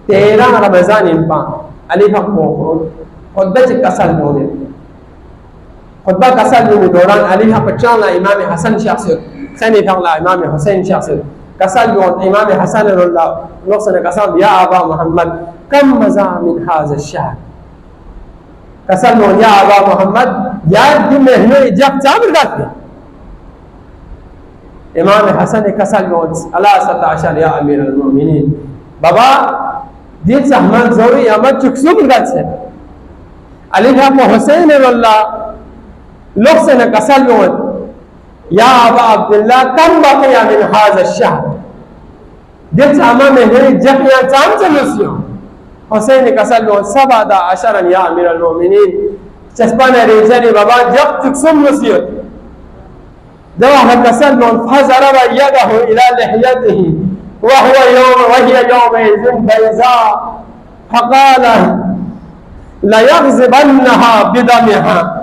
13 رمضان إنبا علي حقو خطبة كسل دوني خطبة كسل دوني دوران علي حق بچانا إمام حسن شخصي سني فعلا إمام حسين شخصي كسل دون إمام حسن الله نقصنا كسل يا أبا محمد كم مزا من هذا الشهر كسل دون يا أبا محمد يا دي مهنو إجاب تعمل قاتل إمام حسن كسل دون ألا 16 يا أمير المؤمنين بابا ديت سهمان زوري يا ما تكسب قاتل علي حق حسين الله نقصنا كسل دون يا أبا عبد الله كم بقي من هذا الشهر ديت أمامه هي جميع تامزلوسيو حسين كسلون 17 يا أمير المؤمنين تسبان رجالي بابا جب تكسم نسيو دوها كسلون فزرب يده إلى لحيته وهي يومئذ بيضاء فقال ليغزبنها بدمها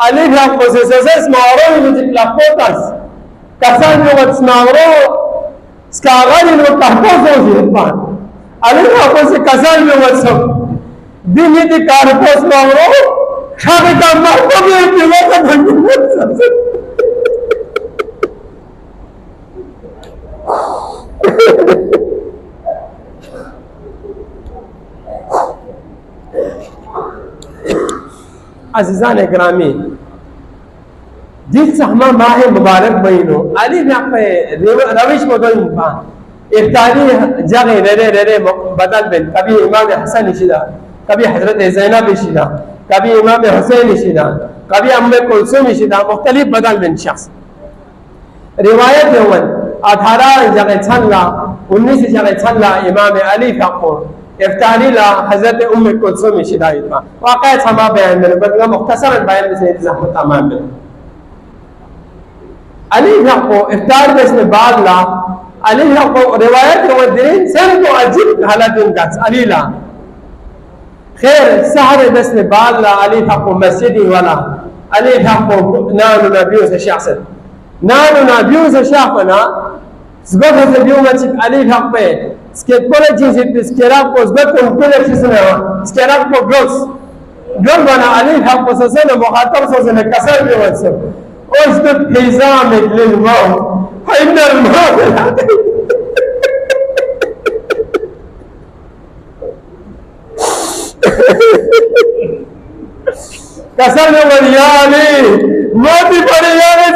عليها مكسوة معروف مثل لفوتاس كسان يوم معروف سكاغاني لو كهبوزو زيبان عليها مكسوة كسان يوم سب ديني دي كهبوز معروف شاكي كماركو بيجيبه كبني عزیزان گرامی جس ہما ماہ مبارک بینو علی روش مدوین پان افطاری جگہ رے بدل بن کبھی امام حسن شدہ کبھی حضرت زینب شدہ کبھی امام حسین شدہ کبھی ام کلثوم شدہ مختلف بدل بن شخص روایت ہے 18 جگہ چھلا 19 جگہ چھلا امام علی فقور افتانی لا حضرت کلثوم شدائد ما واقعات ہما بیان میں بدلا مختصرا بیان میں زحمت تمام میں علی حقو افطار بسم بعد لا علی حقو روایت ودین سن تو عجیب حالت انقاس علی لا خیر سحر بسم بعد لا علی حقو مسجدی ولا علی حقو نانو نبیو سے شخص نانو نبیو سے شخصنا زبط سے بیو مچک علی حق پہ sketpole jinsi skerapo zbeto mpele kisina skerapo gross جنب انا عليه حق سنه مخاطر سنه كسر بوسب اسبب حزامك للموت فان الموت كسر وليالي موتي فريالي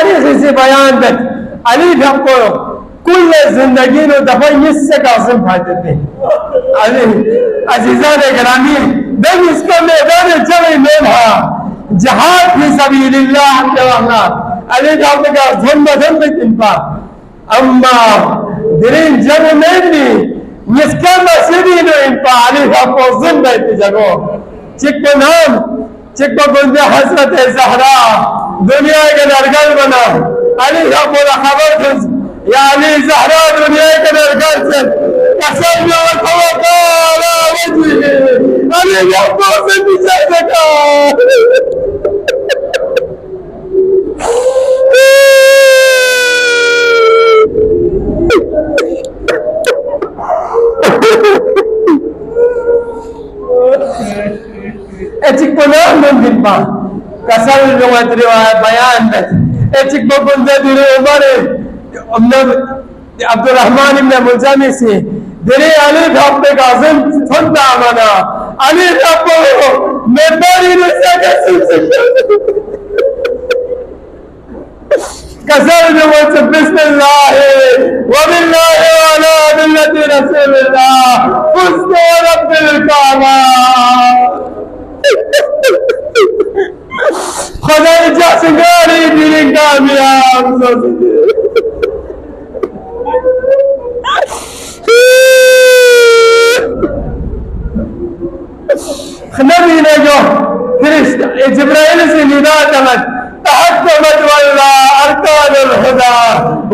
تاریخی سے بیان داد علی بھائی كل زندگين ودفعين يسقى حاجتين علی عزیزان گرامی دم اس کا میدان جنگ منها جهاد في سبيل الله علی بھائی کا زندہ تنفع اما درين جنگ مني مسكما سيدينو انفع علی بھائی زندہ تجگو چکو نام چکو گنجا حضرت زہرا دنیا کے درگل بنا علی بھائی خبر يا علي زهراء دنياك الارقام كسبنا والفوق على وجهه علي يحفظ بجسدك اتك بنام من بالبان كسر لغة رواية بيان اتك بكون ذي عمره عبد الرحمن بن ملزم سے دلی علی بھاپ قاسم سنتا منا علی بھاپ میں باری نسا کسر جو بسم اللہ وباللہ وعلا ملت رسول اللہ فزت ورب الکعبہ خدا جا سنگاری دین کامیاب نبي نجو فرشتة جبرائيل سے ندا تمت تحكمت والله أركان الهدى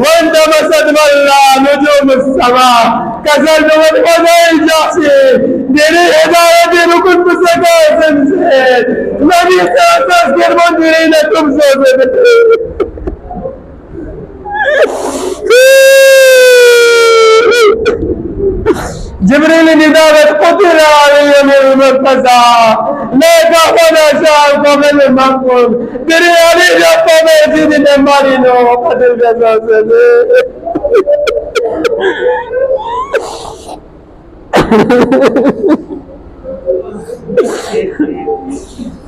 وانتمست والله نجوم السماء كسرت والهدى الجاسي ديني هداية ركن بسكا سنسيت نبي سأساس كرمان دينكم سوزت جبريل نداء قتل علي المرتزى لا كفنا شاء قبل المنقول دري علي جفا بيزيد المارينو قتل جزاسة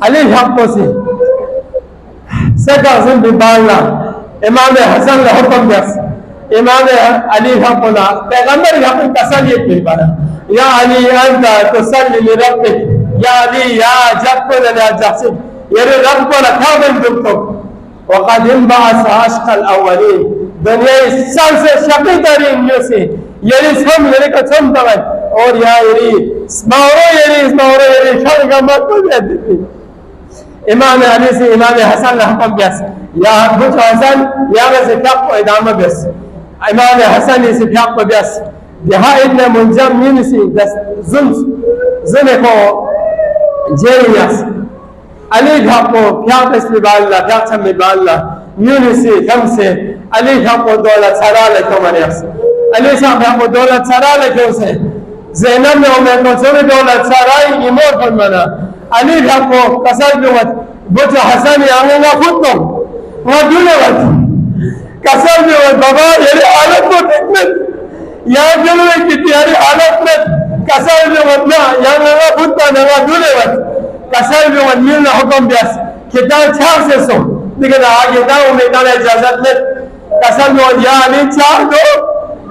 علي حقوسي سكا زنبي بالا امام حسن لحكم بس امام علی حقنا پیغمبر حق تسلیت بالبارا یا علی انت تصلی لربك یا علی یا جبنا لا جحسن يري ربنا كامل دكتور وقد انبعث عشق الاولين دنيا سلسل شقيقين يوسي يري سم يري كتم طبعا اور يا يري اسماورو يري شرق مكتب امام علی سے امام حسن لحکم بیس یا بچ حسن یا غزی کپ ادامه بیس امام حسن سے پھاق بیس دہا ابن منجم مینسی دس زن کو جیریاس علی بھاپو پھاق اس لباللہ پھاق سم لباللہ یونسی کم سے علی بھاپو دولت سرالے کو منیس علی صاحب بھاپو دولت سرالے کو سے زینب نے عمر کو سوری دولت سرائی ایمور فرمانا علی بھاپو قصر جوت بچو حسن یعنی خودتم ودولت قصر جوت بابا یعنی حالت کو حکمت یا جلوے کی تیاری حالت میں قصر جوت نا یعنی خودتم ودولت قصر جوت میلنا حکم بیاس کتاب چھاک سے سو لیکن آگے داؤں میدان اجازت میں قصر جوت یعنی چھاک دو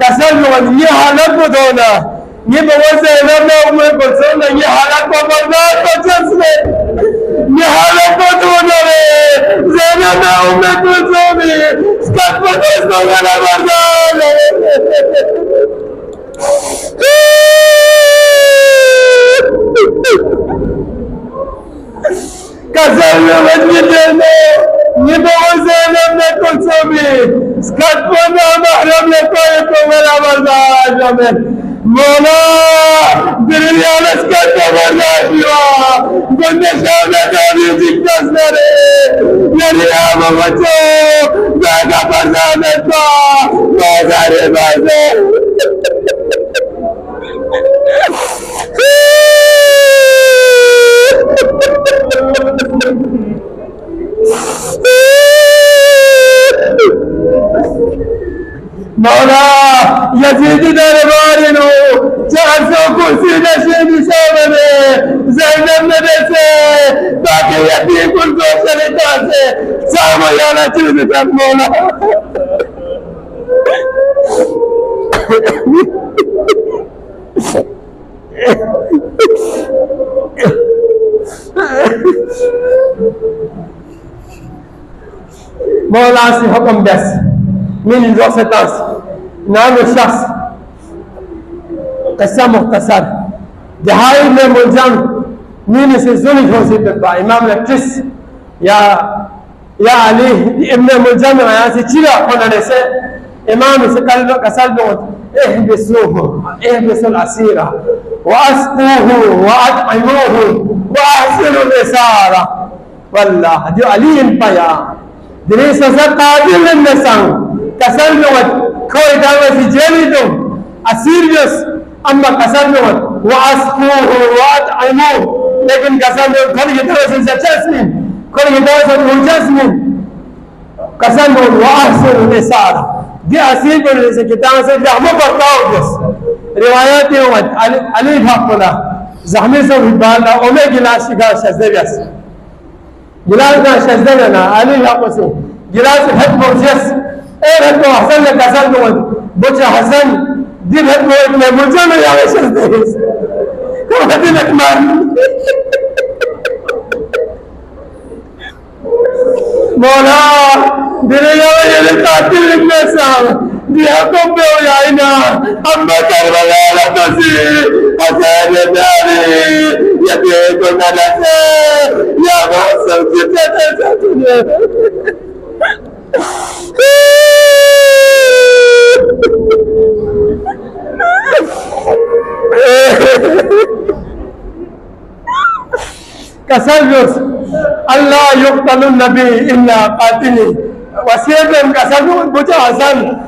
قصر جوت یہ حالت کو دونا یہ بہت سے علم میں عمر پرسوں نے یہ حالت کو برداشت کو چس لے یہ حالت کو دونا رہے زینب میں عمر پرسوں نے سکت پرسوں کو گنا برداشت قسم میں مسجد میں یہ بہت سے علم میں پرسوں میں سکت پرسوں محرم نے کوئی کو گنا برداشت مولا دریانس کا تبرداشت ہوا بندے شامل داری جکتاس نرے یعنی آمہ بچو بیگا پرزامت با بازاری بازے مولا یزید دربارنو چهارسو کرسی نشین شامنه زینب ندسه باقی یکی کل گوشن تاسه سامو یانا چیز تن مولا مولا سی حکم دس من الوقت تاس نام الشخص قصة مختصر دهائی میں ملزم مين سے ظلم ہو سی پا امام لکس یا علی ابن ملزم آیا سے چیرا ہونا سے امام سے قصد بہت احبسوا الأسيرة وأسقوه وأطعموه وأحسنوا الإسارة والله دي علي بيا دريس قادر للنسان كسلمت كوي دعوة في جلدهم أسير جس أما كسلمت وأسقوه وأطعموه لكن كسلمت كل يدرس جسمين كل يدرس جسمين كسلمت وأحسنوا الإسارة دي أسير بن كتاب سے جہمو برتاؤ جس روایاتی ہوت علی بھاپنا زحمی سے بھالا اومے گلاس کا شزدے بیس گلاس کا شزدے بنا علی بھاپو سے گلاس حد مرجس اے حد حسن لکسل دوت بچہ حسن دي حد میں ملزم ہے یا شزدے بیس کم حدی لکمان مولا دنیا یہ قاتل الناس بيحكم بولاينا أما كربلاء لتسي حسين داري يبيك نلسي يا مصر جتتتتني كسلس الله يقتل النبي إلا قاتلي وسيدهم كسلس بجا حسن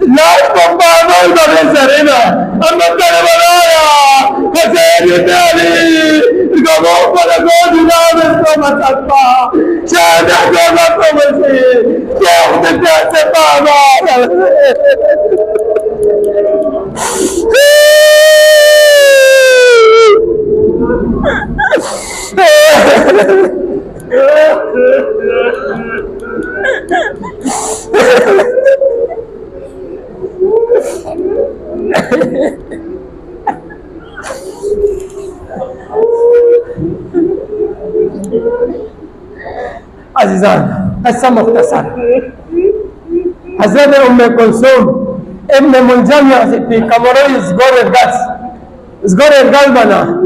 لاش بمبادل بغسرنا أما كربلايا حسين الدالي القبوب ولقود نابس ومتطبع شاهد حكومة ومسيح شاهد الناس بابا عزيزان قصة مختصر حضرت أم كلثوم ابن منجمع في كاميرا زغور القدس زغور القلبنا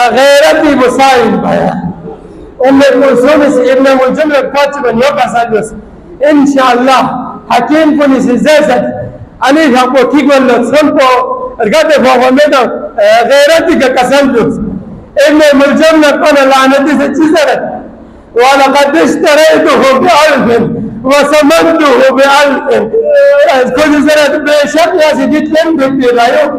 غيرتي بصايل بها أم كلثوم ابن منجمع كاتبا يوقع سادس إن شاء الله حكيم كوني سيزازت أنا هبو كيقول لك سنبو القدس فهو مدى غيرتي كسندس ابن منجمع كان لعنتي ستشزرت ولقد اشتريته ب1000 وسمنته ب1000 كل سنة بشرط يا سيدي تلم بتلاقيه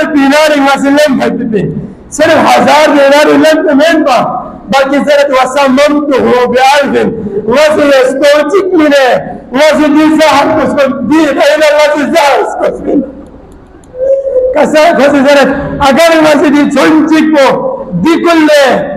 1000 دينار مسلم حبيبي صرف 1000 دينار لم تمنبا بلکہ سنة وسمنته ب1000 وسيستوجك منه وسيدي زهر كسكن دي غير الله زهر كسكن كسر سنة اگر وسيدي تشنجك دي كله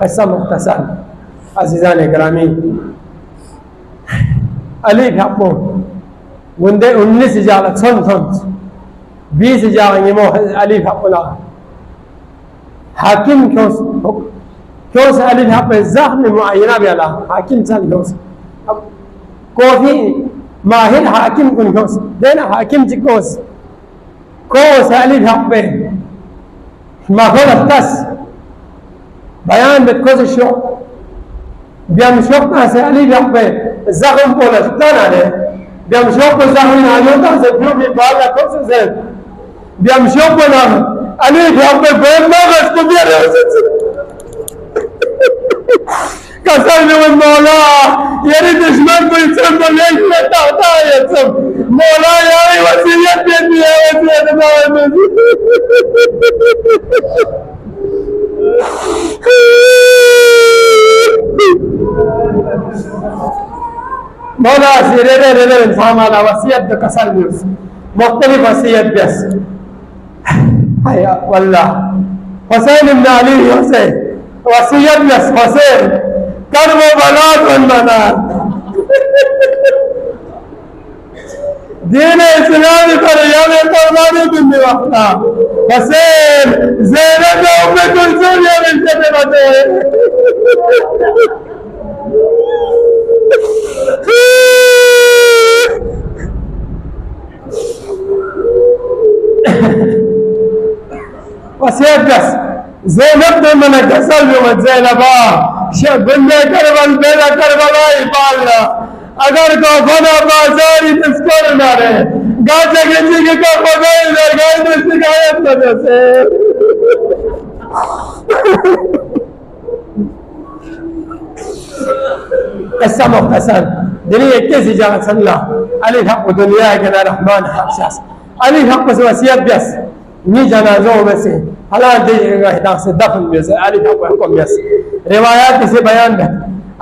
قصة مختصر عزيزان الكرامي علی بھاپو وندے 19 جالا چھن 20 جالا یہ علی بھاپولا حاکم كوس علي بحق الزخم معينة بيلا حاكم سال كوس كوفي ماهر حاكم كن كوس دينا حاكم جكوس كوس علي بحق به ما هو اختص بيان بتكوز الشو بيام شوق ناس علي بحق به الزخم بولا ستان عليه بيام شوق الزخم عليه ناس بيوم يبالا كوس زين بيام شوق بنا علي بحق به ما بس كبير قسم المولى يريد دشمن کو اسم بلند لیتا ہوتا ہے سب مولا یاری وصیت دیتی ہے وصیت مولا سیرے رے انسان والا وصیت تو کسر بھی مختلف وصیت بس حیا والله حسین بن علی حسین وصیت بس حسین کرب و بلاد والمنات دین اسلامی پر یوم قربانی بنی وقتا حسین زینب ام کلثوم یا بنت بطے وصیت بس زینب نے من کسل جو زینبا بندے کربل بیلا کربلائی پالنا اگر کو بنا بازاری تذکر نہ رہے گاچے گچی کے کو بغیر در گائی میں شکایت نہ جیسے قسم مختصر دنیا کیسی جاگت صلی اللہ علی حق دنیا کے رحمان حق شخص علی حق سے وصیت بس نی جنازوں میں سے حالات دیجئے گا ہداق سے دفن میں سے علی حق حکم میں سے روایات کسی بیان میں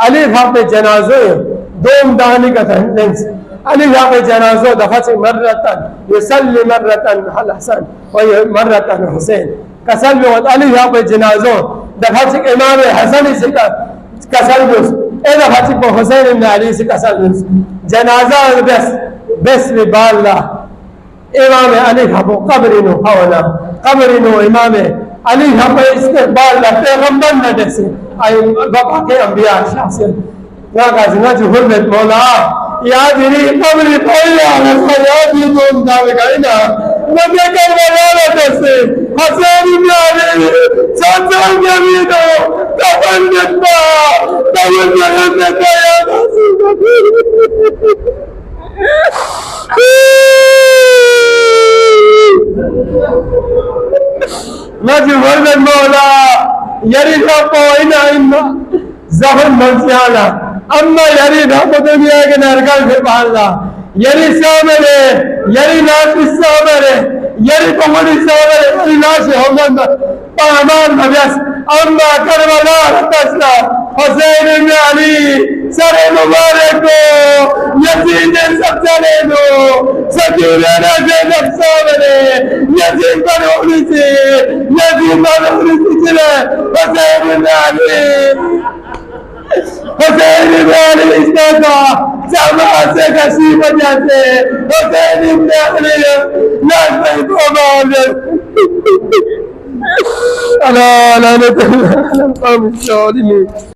علی حق جنازوں دوم دانی کا تنس علی حق جنازوں دفت مرتن یسلی مرتن الحسن و مرتن حسین کسل میں علی حق جنازوں دفت امام حسن سے کسل میں اے دفت حسین ابن علی سے کسل میں جنازہ بس باللہ امام علی حق قبرنو حولا قبرنو امام علی حق استقبال پیغمبر نہ جیسے آئی بقا کے انبیاء شخصیت ناکا زنہ جو حرمت مولا یاد ہی قبری پہلے آنسا یاد ہی دون داوگائینا نبی کربلالا جیسے حسین ابن علی ساتھان جمیدو کفن جتا کفن جتا یاد نجم حرمت مولا يريد حقه إنا زهن منسيانا أما يريد حق دنيا کے نرکل سے پالنا يريد سامرے يريد ناس سامرے يريد قمر سامرے يريد ناس حمد پاہمان مبیس أما کربلا رتسنا حسین ابن علی سر مبارک کو یزید سب چلے دو سکینہ زینب سامنے یزید پر اخلی سے یزید پر اخلی سے چلے حسین ابن علی حسین ابن علی استاذہ جامعہ سے کسی وجہ سے حسین ابن علی ناس کو معلوم ألا لا نتهلل القوم الظالمين